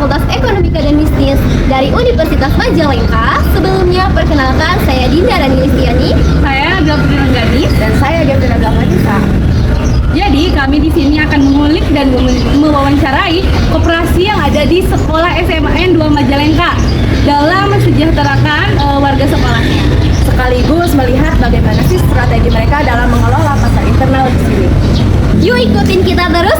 Fakultas Ekonomika dan Bisnis dari Universitas Majalengka. Sebelumnya perkenalkan, saya Dinda Rani Listiani. Saya Gafrina Gadis. Dan saya Gafrina Blamanisa. Jadi kami di sini akan mengulik dan mewawancarai koperasi yang ada di sekolah SMAN 2 Majalengka dalam mensejahterakan warga sekolahnya. Sekaligus melihat bagaimana sih strategi mereka dalam mengelola pasar internal di sini. Yuk ikutin kita terus.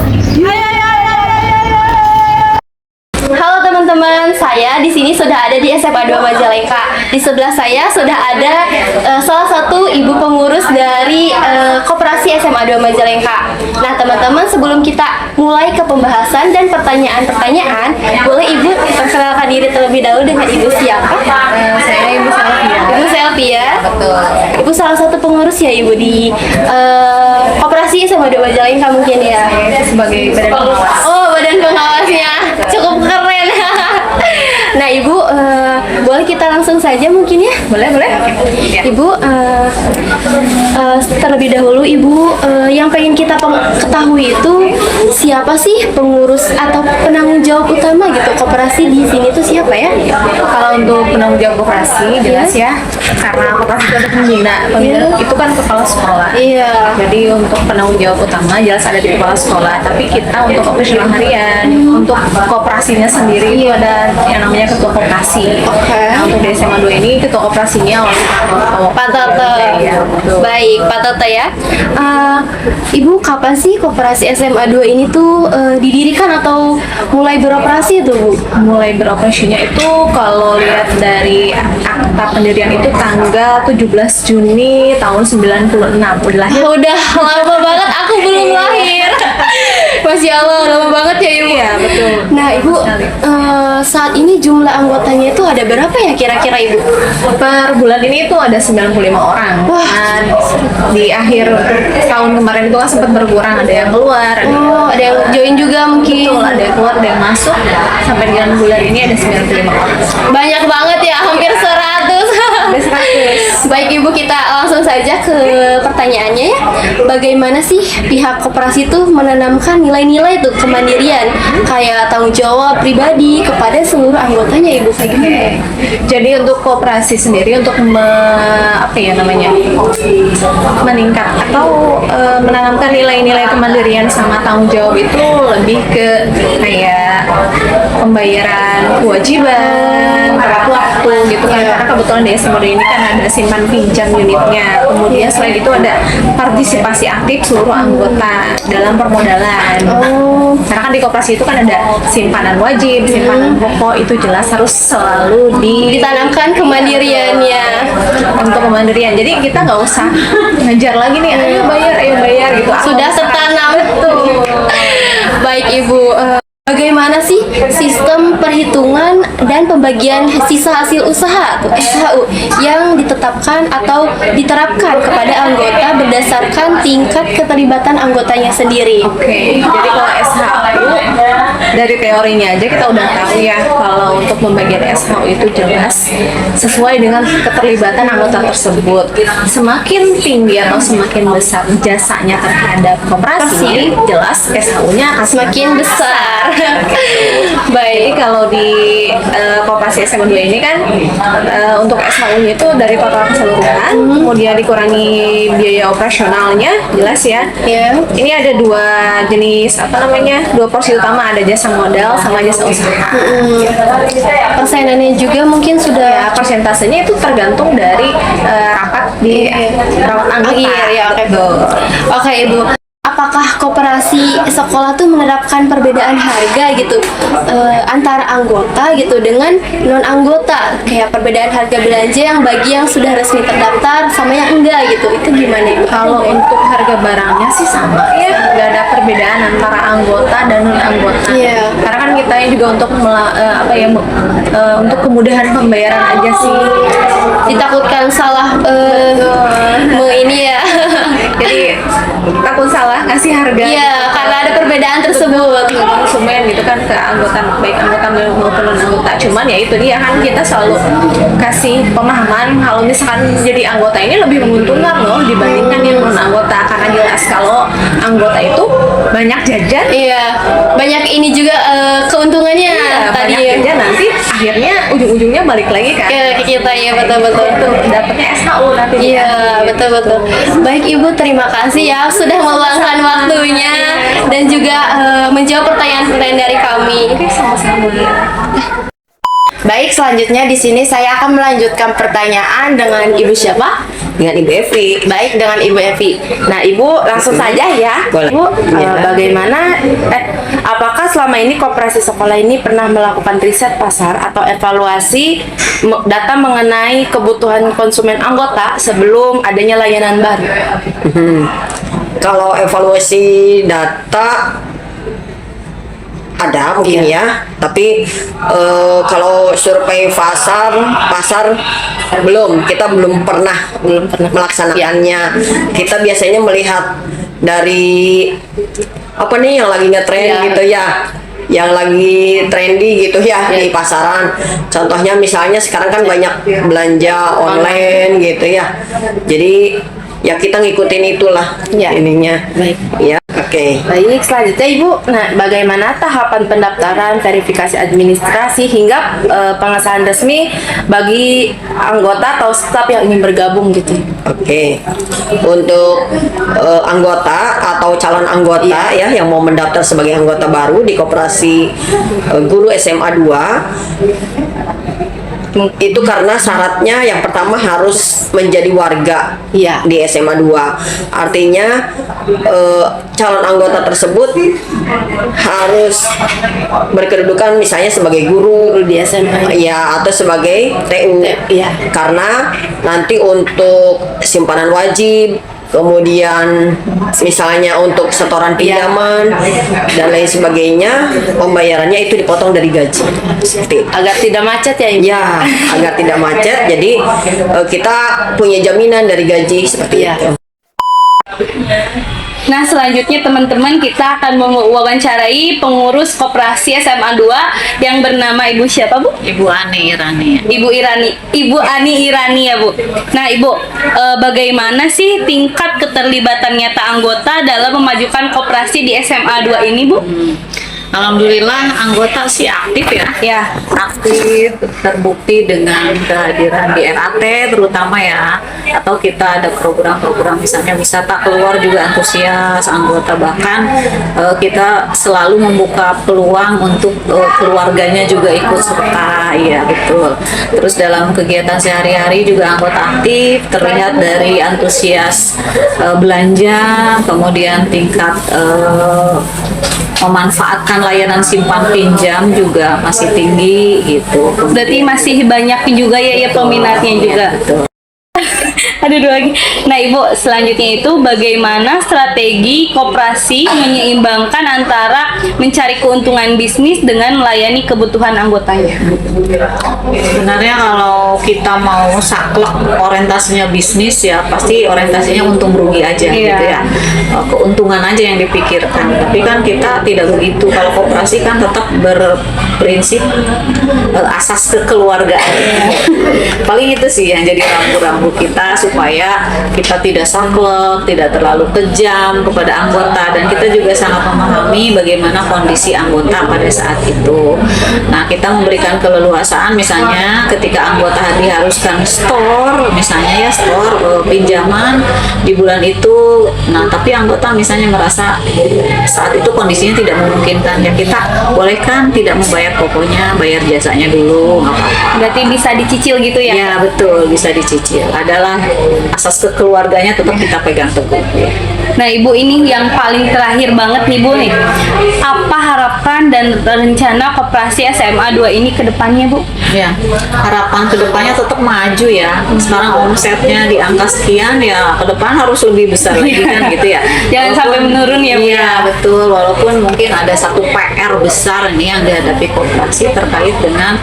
Halo teman-teman, saya di sini sudah ada di SMA 2 Majalengka. Di sebelah saya sudah ada salah satu ibu pengurus dari koperasi SMA 2 Majalengka. Nah teman-teman, sebelum kita mulai ke pembahasan dan pertanyaan-pertanyaan, boleh ibu perkenalkan diri terlebih dahulu dengan ibu siapa? Saya Ibu Selvia. Ibu Selvia. Betul. Ibu salah satu pengurus ya ibu di koperasi SMA 2 Majalengka mungkin ya. Saya sebagai badan pengawas. Oh, badan pengawasnya cukup keren. Nah, Ibu, boleh kita langsung saja mungkin ya? Boleh. Ya. Ibu, terlebih dahulu Ibu, yang pengen kita ketahui itu siapa sih pengurus atau penanggung jawab utama gitu koperasi di sini tuh siapa ya? Kalau untuk penanggung jawab koperasi jelas ya, karena koperasi itu ada pembina itu kan kepala sekolah. Iya. Jadi untuk penanggung jawab utama jelas ada di kepala sekolah, tapi kita untuk operasional harian, untuk koperasinya sendiri itu ada yang namanya ketua koperasi. Oke. Nah, untuk di SMA 2 ini ketua koperasinya oleh Pak Toto. Ya, betul. Baik, Pak Toto ya. Ibu, kapan sih koperasi SMA 2 ini tuh didirikan atau mulai beroperasi tuh, Bu? Mulai beroperasinya itu kalau lihat dari akta pendirian itu tanggal 17 Juni tahun 96. Udah lahir. Udah lama banget, aku belum lahir. Masya Allah, lama banget ya Ibu. Iya, betul. Nah Ibu, saat ini jumlah anggotanya itu ada berapa ya kira-kira Ibu? Per bulan ini itu ada 95 orang. Wah. Nah, di akhir tahun kemarin itu kan sempat berkurang, ada yang keluar, Ada yang join juga mungkin. betul, ada yang keluar, ada yang masuk. Sampai dengan bulan ini ada 95 orang. Banyak banget ya, hampir 100. Ada 100. Baik Ibu, kita langsung saja ke pertanyaannya ya. Bagaimana sih pihak koperasi itu menanamkan nilai-nilai tuh kemandirian kayak tanggung jawab pribadi kepada seluruh anggotanya Ibu? Kayak gimana? Jadi untuk koperasi sendiri untuk meningkat atau menanamkan nilai-nilai kemandirian sama tanggung jawab itu lebih ke kayak pembayaran kewajiban tepat waktu gitu kan, karena kebetulan di SMA ini kan ada simpan pinjam unitnya, kemudian selain itu ada partisipasi aktif seluruh anggota dalam permodalan. Karena kan di koperasi itu kan ada simpanan wajib, simpanan pokok, itu jelas harus selalu Ditanamkan kemandiriannya. untuk kemandirian. Jadi kita nggak usah ngejar lagi nih, ayo bayar gitu. Sudah tertanam. Betul. Baik Ibu, bagaimana sih sistem perhitungan dan pembagian sisa hasil usaha atau SHU yang ditetapkan atau diterapkan kepada anggota berdasarkan tingkat keterlibatan anggotanya sendiri? Oke, jadi kalau SHU dari teorinya aja kita udah tahu ya, kalau untuk pembagian SHU itu jelas sesuai dengan keterlibatan anggota tersebut. Semakin tinggi atau semakin besar jasanya terhadap koperasi, jelas SHU-nya akan Semakin besar. Baik, kalau di koperasi SMA 2 ini kan untuk SHU-nya itu dari total keseluruhan, kemudian dikurangi biaya operasionalnya, jelas ya. Ya. Ini ada dua jenis dua porsi utama, ada jasa modal sama jasa usaha. Persenannya juga mungkin Ya, sudah persentasenya itu tergantung dari rapat di rawat anggota. akhir ya. Oke. Betul. Oke Ibu. Apakah koperasi sekolah tuh menerapkan perbedaan harga gitu antara anggota gitu dengan non anggota, kayak perbedaan harga belanja yang bagi yang sudah resmi terdaftar sama yang enggak gitu, itu gimana Ibu? Kalau untuk harga barangnya sih sama ya, nggak ada perbedaan antara anggota dan non anggota. Iya. Karena kan kita juga untuk untuk kemudahan pembayaran aja sih. Ditakutkan salah ini ya. Jadi takut salah ngasih harga. Iya, karena ada perbedaan tersebut. Konsumen gitu kan ke anggota, baik anggota maupun non anggota. Cuman ya itu dia kan, kita selalu kasih pemahaman kalau misalkan jadi anggota ini lebih menguntungkan loh dibandingkan yang non anggota, karena jelas kalau anggota itu banyak jajan. Iya, banyak ini juga keuntungannya Iya, tadi banyak nanti akhirnya ujung-ujungnya balik lagi kan ke kita ya, betul-betul. dapatnya SHU nanti. Iya, betul-betul. Baik Ibu, terima kasih ya sudah meluangkan waktunya dan juga menjawab pertanyaan-pertanyaan dari kami. Oke, sama-sama. Baik, selanjutnya di sini saya akan melanjutkan pertanyaan dengan Ibu siapa? Dengan Ibu Evi. Baik, dengan Ibu Evi. Nah, Ibu langsung saja ya. Boleh. Ibu, Ya. bagaimana? Apakah selama ini koperasi sekolah ini pernah melakukan riset pasar atau evaluasi data mengenai kebutuhan konsumen anggota sebelum adanya layanan baru? Kalau evaluasi data ada mungkin ya, tapi kalau survei pasar kita belum pernah melaksanakannya. Kita biasanya melihat dari apa nih yang lagi ngetren Ya. gitu ya, yang lagi trendy gitu ya di pasaran. Contohnya misalnya sekarang kan banyak belanja online gitu ya, jadi ya kita ngikutin itulah Ya. ininya. Baik. Ya, oke. Baik, selanjutnya Ibu. Nah, bagaimana tahapan pendaftaran, verifikasi administrasi hingga pengesahan resmi bagi anggota atau staf yang ingin bergabung gitu? Oke, untuk anggota atau calon anggota ya yang mau mendaftar sebagai anggota baru di Koperasi Guru SMA 2, itu karena syaratnya yang pertama harus menjadi warga Iya. di SMA 2. Artinya calon anggota tersebut harus berkedudukan misalnya sebagai guru Di SMA. ya, atau sebagai TU. Iya. Karena nanti untuk simpanan wajib, kemudian misalnya untuk setoran pinjaman dan lain sebagainya, pembayarannya itu dipotong dari gaji. Seperti itu. Agar tidak macet ya Ibu? Ya, agar tidak macet. Jadi kita punya jaminan dari gaji seperti Iya. itu. Nah, selanjutnya teman-teman kita akan mewawancarai pengurus koperasi SMA 2 yang bernama Ibu siapa, Bu? Ibu Ani Irani. Ibu Ani Irani ya, Bu. Nah, Ibu, bagaimana sih tingkat keterlibatan nyata anggota dalam memajukan koperasi di SMA 2 ini, Bu? Alhamdulillah anggota sih aktif ya. Ya. Aktif, terbukti dengan kehadiran di RAT terutama ya. Atau kita ada program-program misalnya wisata keluar juga antusias anggota, bahkan kita selalu membuka peluang untuk keluarganya juga ikut serta. Iya, betul. Terus dalam kegiatan sehari-hari juga anggota aktif, terlihat dari antusias belanja, kemudian tingkat memanfaatkan layanan simpan pinjam juga masih tinggi gitu. Berarti masih banyak juga ya peminatnya juga. Betul. Aduh, dua lagi. Nah, Ibu, selanjutnya itu bagaimana strategi koperasi menyeimbangkan antara mencari keuntungan bisnis dengan melayani kebutuhan anggotanya? Sebenarnya kalau kita mau saklek orientasinya bisnis ya pasti orientasinya untung rugi aja gitu ya. Keuntungan aja yang dipikirkan. Tapi kan kita tidak begitu. Kalau koperasi kan tetap berprinsip asas kekeluargaan. Paling itu sih yang jadi rambu-rambu kita supaya kita tidak saklek, tidak terlalu kejam kepada anggota, dan kita juga sangat memahami bagaimana kondisi anggota pada saat itu. Nah, kita memberikan keleluasaan misalnya ketika anggota diharuskan store, misalnya ya store pinjaman di bulan itu. Nah, tapi anggota misalnya merasa saat itu kondisinya tidak memungkinkan, ya kita bolehkan tidak membayar pokoknya, bayar jasanya dulu, nggak apa-apa. Berarti bisa dicicil gitu ya? Ya betul, bisa dicicil. Adalah asas kekeluarganya tetap kita pegang teguh. Nah, Ibu, ini yang paling terakhir banget nih, Bu nih. Apa harapan dan rencana koperasi SMA 2 ini ke depannya, Bu? Ya, harapan kedepannya tetap maju ya. Sekarang omsetnya di angka sekian, ya ke depan harus lebih besar lagi kan gitu ya. Jangan sampai menurun ya, Bu. Iya betul. Walaupun mungkin ada satu PR besar nih yang dihadapi koperasi terkait dengan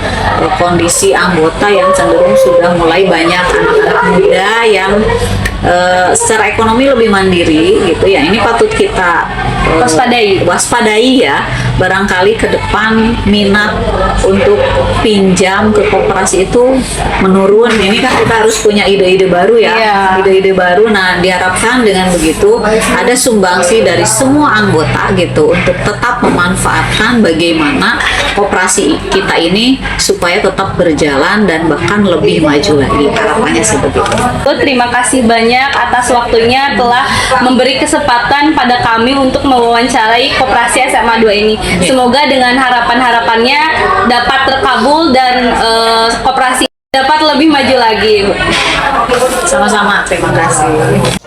kondisi anggota yang cenderung sudah mulai banyak anak-anak muda yang secara ekonomi lebih mandiri gitu ya. Ini patut kita waspadai ya. Barangkali ke depan minat untuk pinjam ke koperasi itu menurun. Ini kan kita harus punya ide-ide baru ya. Iya. Ide-ide baru. Nah, diharapkan dengan begitu ada sumbangsi dari semua anggota gitu untuk tetap memanfaatkan bagaimana koperasi kita ini supaya tetap berjalan dan bahkan lebih maju lagi, harapannya seperti itu. Terima kasih banyak atas waktunya telah memberi kesempatan pada kami untuk mewawancarai Koperasi SMA 2 ini. Semoga dengan harapan-harapannya dapat terkabul dan koperasi dapat lebih maju lagi. Sama-sama, terima kasih.